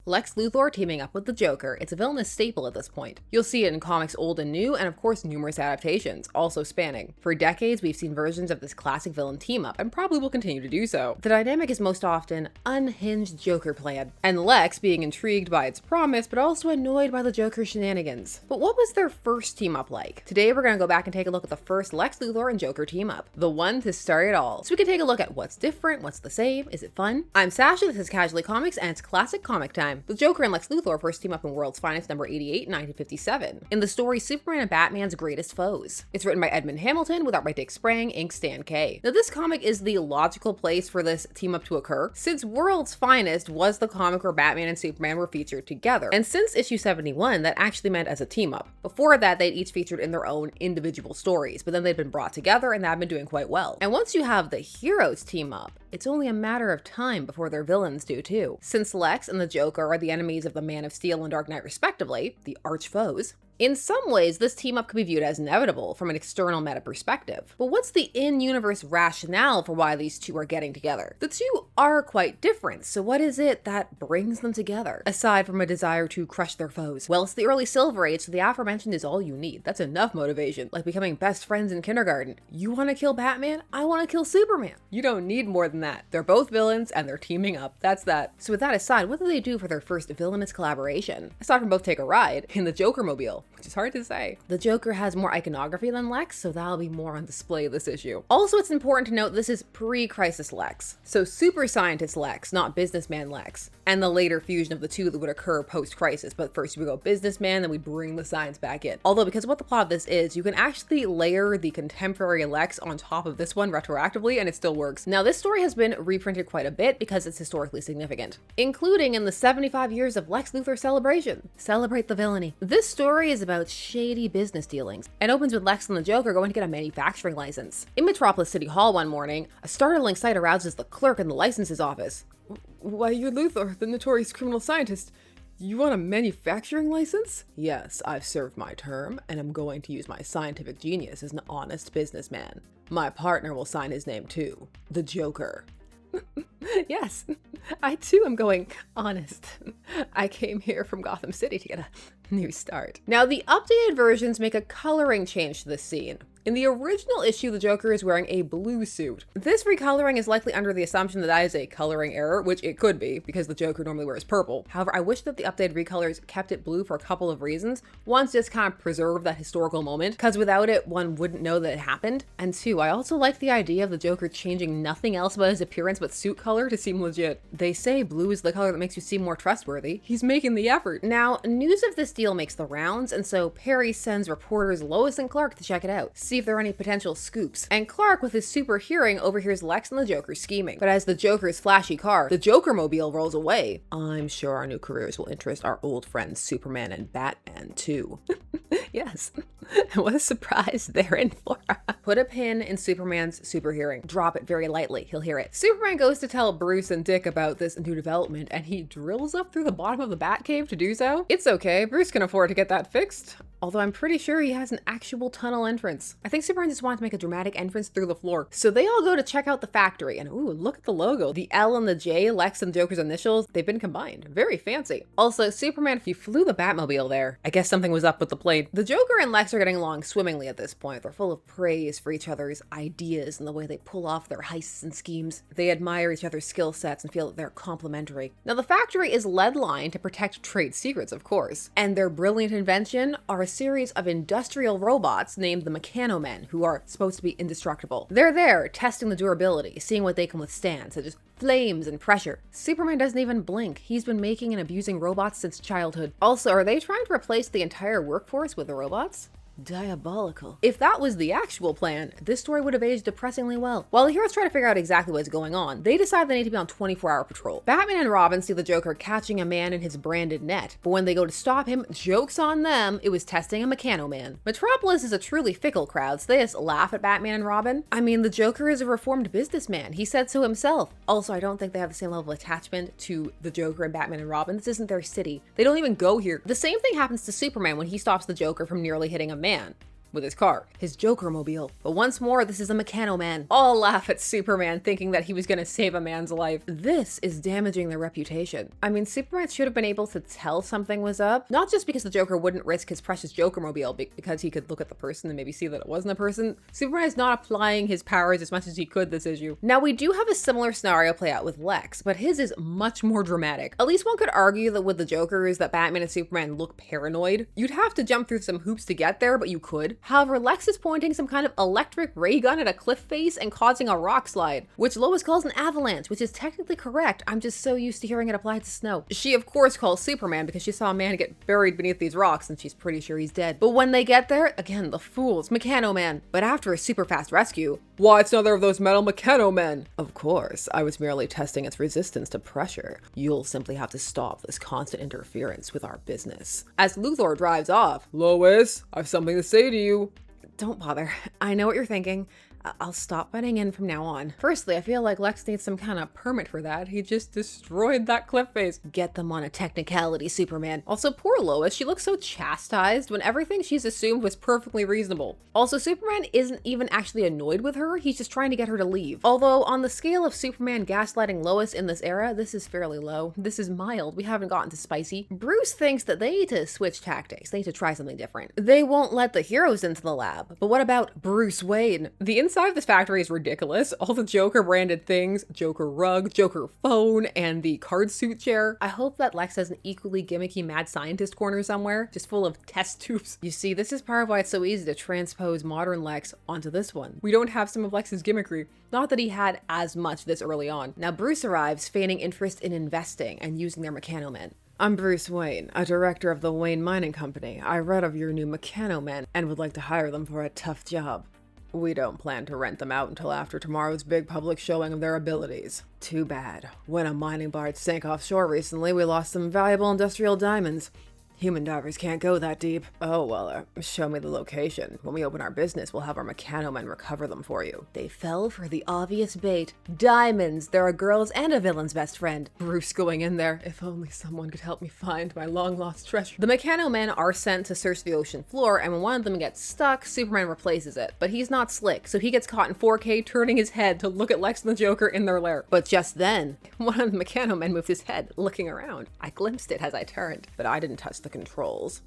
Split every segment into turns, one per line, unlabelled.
Lex Luthor teaming up with the Joker. It's a villainous staple at this point. You'll see it in comics old and new, and of course numerous adaptations, also spanning. For decades, we've seen versions of this classic villain team up, and probably will continue to do so. The dynamic is most often unhinged Joker plan, and Lex being intrigued by its promise, but also annoyed by the Joker's shenanigans. But what was their first team up like? Today we're gonna go back and take a look at the first Lex Luthor and Joker team up, the one to start it all. So we can take a look at what's different, what's the same, is it fun? I'm Sasha, this is Casually Comics, and it's classic comic time. The Joker and Lex Luthor first team up in World's Finest number 88 in 1957. In the story, Superman and Batman's greatest foes. It's written by Edmund Hamilton, with art by Dick Sprang, ink Stan K. Now this comic is the logical place for this team up to occur, since World's Finest was the comic where Batman and Superman were featured together. And since issue 71, that actually meant as a team up. Before that, they'd each featured in their own individual stories, but then they'd been brought together and they'd been doing quite well. And once you have the heroes team up, it's only a matter of time before their villains do too. Since Lex and the Joker are the enemies of the Man of Steel and Dark Knight respectively, the archfoes, in some ways, this team-up could be viewed as inevitable from an external meta perspective. But what's the in-universe rationale for why these two are getting together? The two are quite different, so what is it that brings them together, aside from a desire to crush their foes? Well, it's the early Silver Age, so the aforementioned is all you need. That's enough motivation, like becoming best friends in kindergarten. You want to kill Batman? I want to kill Superman. You don't need more than that. They're both villains, and they're teaming up. That's that. So with that aside, what do they do for their first villainous collaboration? Aside from both take a ride in the Joker mobile, which is hard to say. The Joker has more iconography than Lex, so that'll be more on display this issue. Also, it's important to note this is pre-crisis Lex, so super scientist Lex, not businessman Lex, and the later fusion of the two that would occur post-crisis. But first we go businessman, then we bring the science back in. Although because of what the plot of this is, you can actually layer the contemporary Lex on top of this one retroactively, and it still works. Now this story has been reprinted quite a bit because it's historically significant, including in the 75 years of Lex Luthor celebration. Celebrate the villainy. This story is about shady business dealings and opens with Lex and the Joker going to get a manufacturing license. In Metropolis City Hall one morning, a startling sight arouses the clerk in the licenses office. Why, you're Luthor, the notorious criminal scientist. You want a manufacturing license? Yes, I've served my term, and I'm going to use my scientific genius as an honest businessman. My partner will sign his name too, the Joker. Yes, I too am going honest. I came here from Gotham City to get a new start. Now, the updated versions make a coloring change to this scene. In the original issue, the Joker is wearing a blue suit. This recoloring is likely under the assumption that that is a coloring error, which it could be, because the Joker normally wears purple. However, I wish that the updated recolors kept it blue for a couple of reasons. One, to just kind of preserve that historical moment, because without it, one wouldn't know that it happened. And two, I also like the idea of the Joker changing nothing else about his appearance but suit color to seem legit. They say blue is the color that makes you seem more trustworthy. He's making the effort. Now, news of this deal makes the rounds, and so Perry sends reporters Lois and Clark to check it out, see if there are any potential scoops. And Clark, with his super hearing, overhears Lex and the Joker scheming. But as the Joker's flashy car, the Joker mobile, rolls away, I'm sure our new careers will interest our old friends Superman and Batman too. Yes. What a surprise they're in for. Put a pin in Superman's super hearing. Drop it very lightly. He'll hear it. Superman goes to tell Bruce and Dick about this new development, and he drills up through the bottom of the Batcave to do so. It's okay. Bruce can afford to get that fixed. Although I'm pretty sure he has an actual tunnel entrance. I think Superman just wanted to make a dramatic entrance through the floor. So they all go to check out the factory, and ooh, look at the logo. The L and the J, Lex and Joker's initials, they've been combined. Very fancy. Also, Superman, if you flew the Batmobile there, I guess something was up with the plane. The Joker and Lex are getting along swimmingly at this point. They're full of praise for each other's ideas and the way they pull off their heists and schemes. They admire each other's skill sets and feel that they're complementary. Now, the factory is lead-lined to protect trade secrets, of course, and their brilliant invention are a series of industrial robots named the Mechano-Men, who are supposed to be indestructible. They're there testing the durability, seeing what they can withstand, such as flames and pressure. Superman doesn't even blink. He's been making and abusing robots since childhood. Also, are they trying to replace the entire workforce with the robots? Diabolical. If that was the actual plan, this story would have aged depressingly well. While the heroes try to figure out exactly what's going on, they decide they need to be on 24-hour patrol. Batman and Robin see the Joker catching a man in his branded net, but when they go to stop him, joke's on them, it was testing a Mechano-Man. Metropolis is a truly fickle crowd, so they just laugh at Batman and Robin. I mean, the Joker is a reformed businessman. He said so himself. Also, I don't think they have the same level of attachment to the Joker and Batman and Robin. This isn't their city. They don't even go here. The same thing happens to Superman when he stops the Joker from nearly hitting a man. with his car, his Joker mobile. But once more, this is a Mechano-Men. All laugh at Superman thinking that he was gonna save a man's life. This is damaging their reputation. I mean, Superman should have been able to tell something was up, not just because the Joker wouldn't risk his precious Joker mobile because he could look at the person and maybe see that it wasn't a person. Superman is not applying his powers as much as he could this issue. Now, we do have a similar scenario play out with Lex, but his is much more dramatic. At least one could argue that with the Jokers that Batman and Superman look paranoid. You'd have to jump through some hoops to get there, but you could. However, Lex is pointing some kind of electric ray gun at a cliff face and causing a rock slide, which Lois calls an avalanche, which is technically correct. I'm just so used to hearing it applied to snow. She of course calls Superman because she saw a man get buried beneath these rocks and she's pretty sure he's dead. But when they get there, again, the fools, Mechano-Men. But after a super fast rescue, why, it's another of those metal Mechano-Men. Of course, I was merely testing its resistance to pressure. You'll simply have to stop this constant interference with our business. As Luthor drives off, Lois, I've something to say to you. Don't bother. I know what you're thinking. I'll stop butting in from now on. Firstly, I feel like Lex needs some kind of permit for that. He just destroyed that cliff face. Get them on a technicality, Superman. Also, poor Lois, she looks so chastised when everything she's assumed was perfectly reasonable. Also, Superman isn't even actually annoyed with her, he's just trying to get her to leave. Although, on the scale of Superman gaslighting Lois in this era, this is fairly low. This is mild, we haven't gotten to spicy. Bruce thinks that they need to switch tactics, they need to try something different. They won't let the heroes into the lab, but what about Bruce Wayne? The inside of this factory is ridiculous. All the Joker branded things, Joker rug, Joker phone, and the card suit chair. I hope that Lex has an equally gimmicky mad scientist corner somewhere, just full of test tubes. You see, this is part of why it's so easy to transpose modern Lex onto this one. We don't have some of Lex's gimmickry. Not that he had as much this early on. Now Bruce arrives, feigning interest in investing and using their Mechano-Men. I'm Bruce Wayne, a director of the Wayne Mining Company. I read of your new Mechano-Men and would like to hire them for a tough job. We don't plan to rent them out until after tomorrow's big public showing of their abilities. Too bad. When a mining barge sank offshore recently, we lost some valuable industrial diamonds. Human divers can't go that deep. Oh, well, show me the location. When we open our business, we'll have our Mechano-Men recover them for you. They fell for the obvious bait. Diamonds! They're a girl's and a villain's best friend. Bruce going in there. If only someone could help me find my long-lost treasure. The Mechano-Men are sent to search the ocean floor, and when one of them gets stuck, Superman replaces it. But he's not slick, so he gets caught in 4K turning his head to look at Lex and the Joker in their lair. But just then, one of the Mechano-Men moved his head, looking around. I glimpsed it as I turned, but I didn't touch the controls.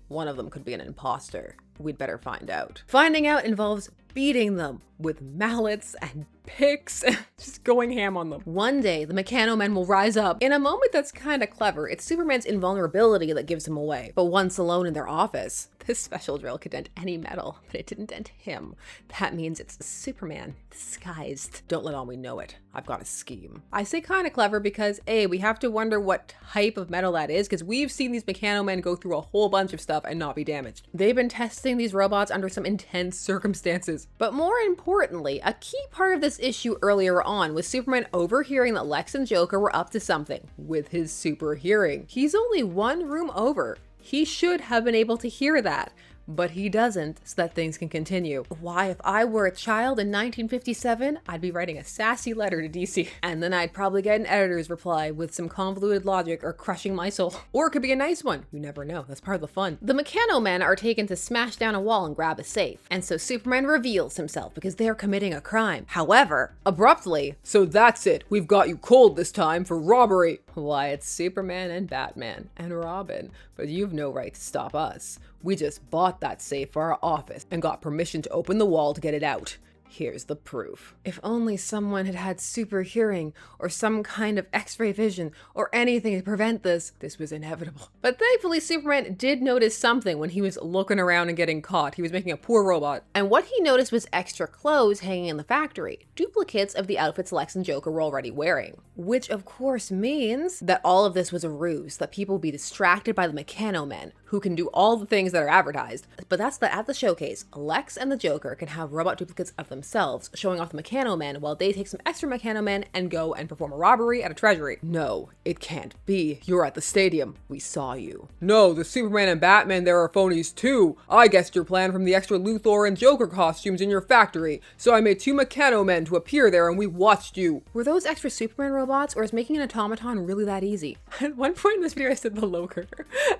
One of them could be an imposter. We'd better find out. Finding out involves beating them with mallets and picks, just going ham on them. One day, the Mechano-Men will rise up in a moment that's kind of clever. It's Superman's invulnerability that gives him away. But once alone in their office, this special drill could dent any metal, but it didn't dent him. That means it's Superman disguised. Don't let on we know it. I've got a scheme. I say kind of clever because A, we have to wonder what type of metal that is, because we've seen these Mechano-Men go through a whole bunch of stuff and not be damaged. They've been testing these robots under some intense circumstances. But more importantly, a key part of this issue earlier on was Superman overhearing that Lex and Joker were up to something with his super hearing. He's only one room over. He should have been able to hear that, but he doesn't, so that things can continue. Why, if I were a child in 1957, I'd be writing a sassy letter to DC, and then I'd probably get an editor's reply with some convoluted logic or crushing my soul. Or it could be a nice one. You never know. That's part of the fun. The Mechano-Men are taken to smash down a wall and grab a safe, and so Superman reveals himself because they're committing a crime. However, abruptly, so that's it. We've got you cold this time for robbery. Why, it's Superman and Batman and Robin, but you've no right to stop us. We just bought that safe for our office and got permission to open the wall to get it out. Here's the proof. If only someone had had super hearing or some kind of x-ray vision or anything to prevent this. This was inevitable. But thankfully, Superman did notice something when he was looking around and getting caught. He was making a poor robot. And what he noticed was extra clothes hanging in the factory, duplicates of the outfits Lex and Joker were already wearing. Which of course means that all of this was a ruse, that people would be distracted by the Mechano-Men, who can do all the things that are advertised. But that's that at the showcase, Lex and the Joker can have robot duplicates of themselves, showing off the Mechano-Men while they take some extra Mechano-Men and go and perform a robbery at a treasury. No, it can't be. You're at the stadium. We saw you. No, the Superman and Batman there are phonies too. I guessed your plan from the extra Luthor and Joker costumes in your factory, so I made 2 Mechano-Men to appear there and we watched you. Were those extra Superman robots, or is making an automaton really that easy? At one point in this video I said the Loker.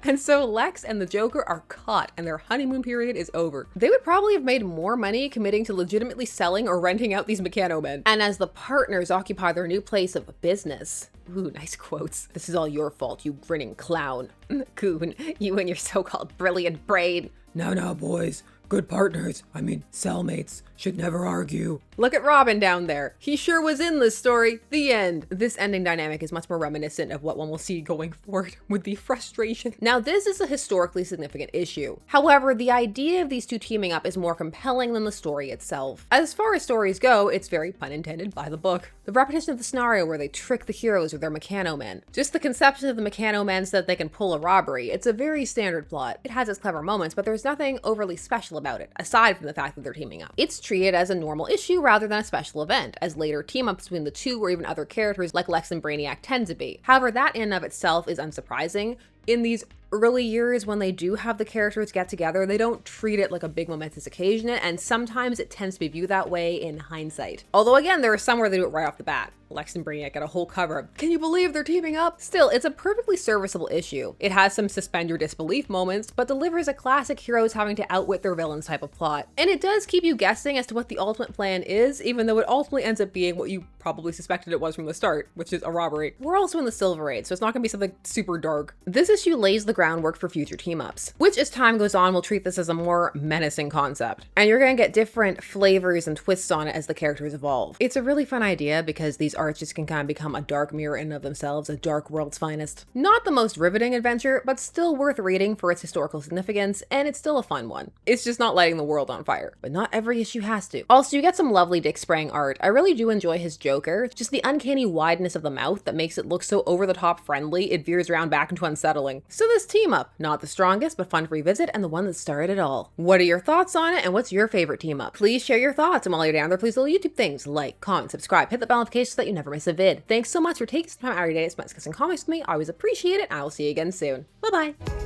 And so Lex and the Joker are caught and their honeymoon period is over. They would probably have made more money committing to legitimately selling or renting out these Mechano-Men. And as the partners occupy their new place of business, ooh, nice quotes. This is all your fault, you grinning clown. Goon, you and your so-called brilliant brain. No, boys. Good partners, cellmates, should never argue. Look at Robin down there. He sure was in this story. The end. This ending dynamic is much more reminiscent of what one will see going forward with the frustration. Now, this is a historically significant issue. However, the idea of these two teaming up is more compelling than the story itself. As far as stories go, it's very pun intended by the book. The repetition of the scenario where they trick the heroes with their Mechano-Men. Just the conception of the Mechano-Men so that they can pull a robbery. It's a very standard plot. It has its clever moments, but there's nothing overly special about it, aside from the fact that they're teaming up. It's treated as a normal issue rather than a special event, as later team-ups between the two or even other characters like Lex and Brainiac tend to be. However, that in and of itself is unsurprising. In these early years when they do have the characters get together, they don't treat it like a big momentous occasion, and sometimes it tends to be viewed that way in hindsight. Although again, there are some where they do it right off the bat. Lex and Brainiac get a whole cover of, can you believe they're teaming up? Still, it's a perfectly serviceable issue. It has some suspend your disbelief moments, but delivers a classic heroes having to outwit their villains type of plot. And it does keep you guessing as to what the ultimate plan is, even though it ultimately ends up being what you probably suspected it was from the start, which is a robbery. We're also in the Silver Age, so it's not gonna be something super dark. This issue lays the groundwork for future team-ups, which as time goes on will treat this as a more menacing concept. And you're gonna get different flavors and twists on it as the characters evolve. It's a really fun idea because these arcs can kind of become a dark mirror in and of themselves, a dark world's finest. Not the most riveting adventure, but still worth reading for its historical significance, and it's still a fun one. It's just not lighting the world on fire, but not every issue has to. Also, you get some lovely Dick Sprang art. I really do enjoy his Joker. Just the uncanny wideness of the mouth that makes it look so over-the-top friendly, it veers around back into unsettling. So this team-up, not the strongest, but fun to revisit, and the one that started it all. What are your thoughts on it, and what's your favorite team-up? Please share your thoughts, and while you're down there, please do little YouTube things like comment, subscribe, hit the bell notification so that you never miss a vid. Thanks so much for taking some time out of your day to spend discussing comics with me. I always appreciate it, and I will see you again soon. Bye-bye.